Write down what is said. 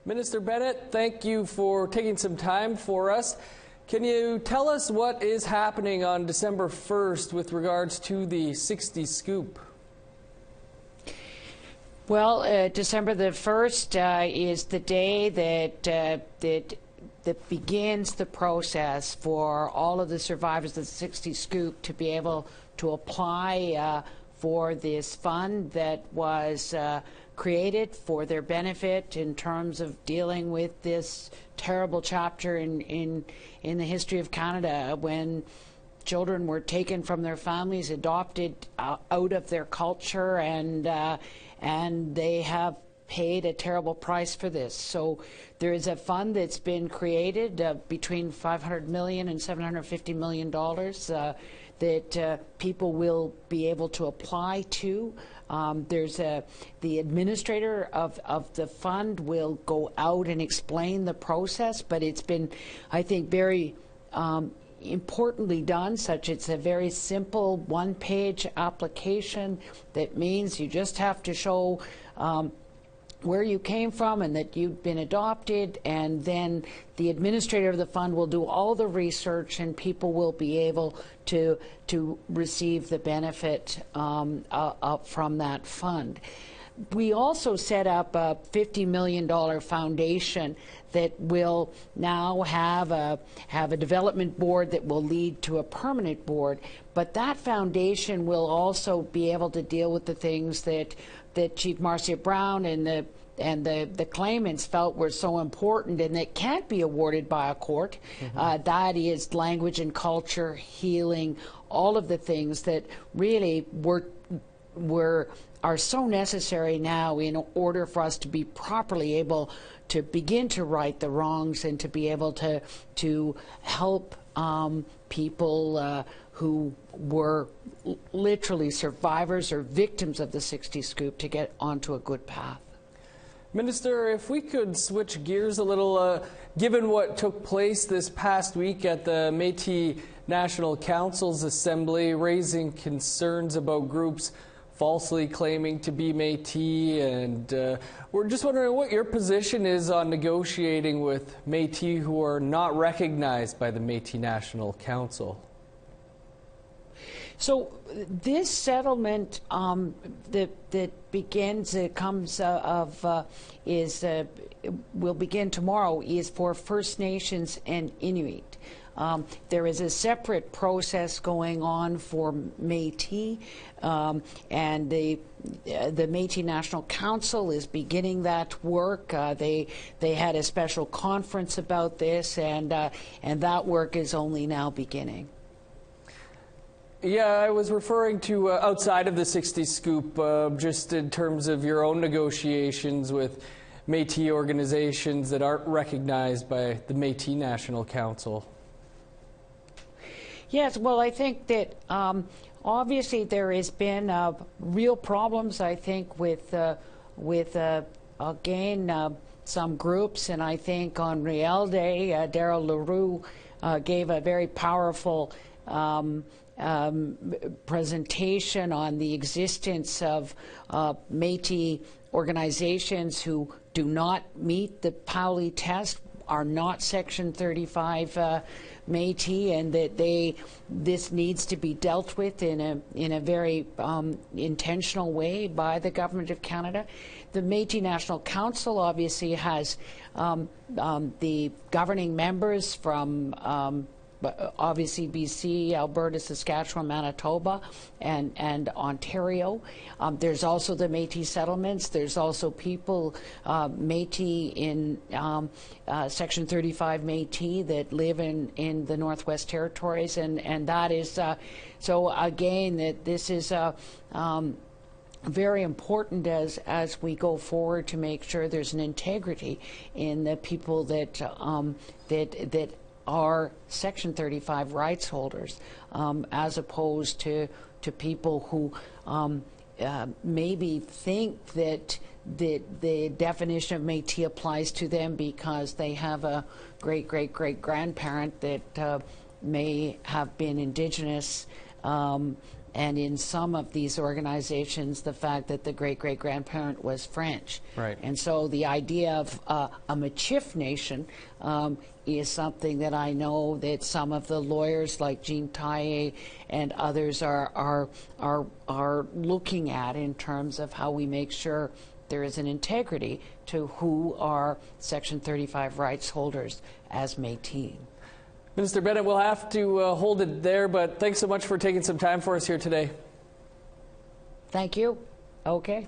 Minister Bennett, thank you for taking some time for us. Can you tell us what is happening on December 1st with regards to the 60's Scoop? Well, December the 1st is the day that begins the process for all of the survivors of the 60's Scoop to be able to apply for this fund that was created for their benefit in terms of dealing with this terrible chapter in the history of Canada when children were taken from their families, adopted out of their culture, and they have paid a terrible price for this. So there is a fund that's been created between $500 million and $750 million that people will be able to apply to. The administrator of the fund will go out and explain the process, but it's been, I think, very importantly done, such it's a very simple one-page application that means you just have to show where you came from and that you've been adopted, and then the administrator of the fund will do all the research and people will be able to receive the benefit from that fund. We also set up a $50 million foundation that will now have a development board that will lead to a permanent board. But that foundation will also be able to deal with the things that Chief Marcia Brown and the claimants felt were so important and that can't be awarded by a court. That is language and culture, healing, all of the things that really are so necessary now in order for us to be properly able to begin to right the wrongs and to be able to help people who were literally survivors or victims of the 60's Scoop to get onto a good path. Minister, if we could switch gears a little, given what took place this past week at the Métis National Council's Assembly, raising concerns about groups falsely claiming to be Métis, and we're just wondering what your position is on negotiating with Métis who are not recognized by the Métis National Council. So this settlement that begins, will begin tomorrow, is for First Nations and Inuit. There is a separate process going on for Métis, and the Métis National Council is beginning that work. They had a special conference about this, and that work is only now beginning. Yeah, I was referring to outside of the 60's Scoop, just in terms of your own negotiations with Métis organizations that aren't recognized by the Métis National Council. Yes, well, I think that obviously there has been real problems, I think, with again, some groups, and I think on Real Day, Daryl LaRue gave a very powerful presentation on the existence of Métis organizations who do not meet the Pauli test, are not Section 35 Métis, and that this needs to be dealt with in a very intentional way by the Government of Canada. The Métis National Council obviously has the governing members from obviously BC, Alberta, Saskatchewan, Manitoba, and Ontario. There's also the Métis settlements. There's also people, Métis in Section 35 Métis that live in the Northwest Territories, and that is, so again, that this is very important as we go forward to make sure there's an integrity in the people that are Section 35 rights holders, as opposed to people who maybe think that the definition of Métis applies to them because they have a great-great-great-grandparent that may have been Indigenous and in some of these organizations, the fact that the great-great-grandparent was French. Right. And so the idea of a Michif nation is something that I know that some of the lawyers like Jean Taillé and others are looking at in terms of how we make sure there is an integrity to who are Section 35 rights holders as Métis. Minister Bennett, we'll have to hold it there, but thanks so much for taking some time for us here today. Thank you. Okay.